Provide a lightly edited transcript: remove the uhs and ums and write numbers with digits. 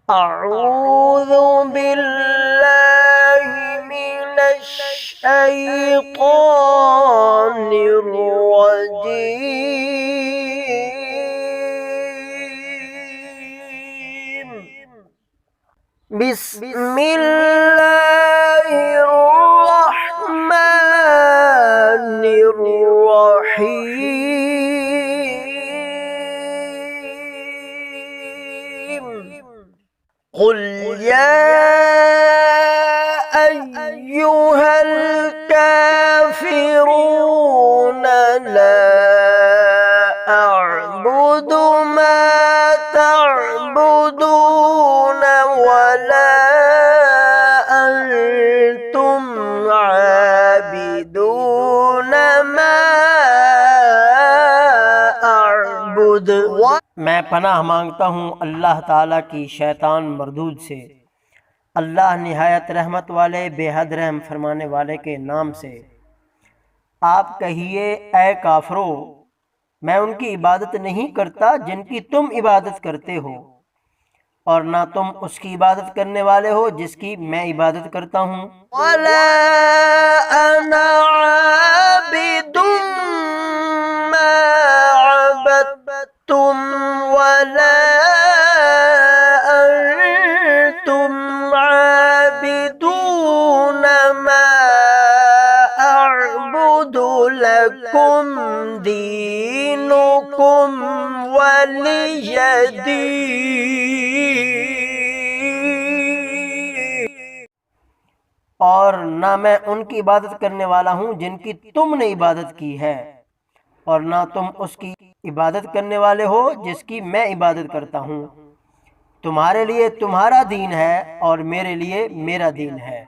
أعوذ بالله من الشيطان الرجيم. بسم الله الرحمن الرحيم. قل يا أيها الكافرون لا أعبد ما تعبدون ولا أنتم عابدون ما أعبد. میں پناہ مانگتا ہوں اللہ تعالیٰ کی شیطان مردود سے، اللہ نہایت رحمت والے بے حد رحم فرمانے والے کے نام سے۔ آپ کہیے اے کافرو، میں ان کی عبادت نہیں کرتا جن کی تم عبادت کرتے ہو، اور نہ تم اس کی عبادت کرنے والے ہو جس کی میں عبادت کرتا ہوں۔ ولا أنا عابد ما عبدتم ولا أنتم عابدون ما أعبد لكم دينكم ولي دين. اور نہ میں ان کی عبادت کرنے والا ہوں جن کی تم نے عبادت کی ہے، اور نہ تم اس کی عبادت کرنے والے ہو جس کی میں عبادت کرتا ہوں۔ تمہارے لیے تمہارا دین ہے اور میرے لیے میرا دین ہے۔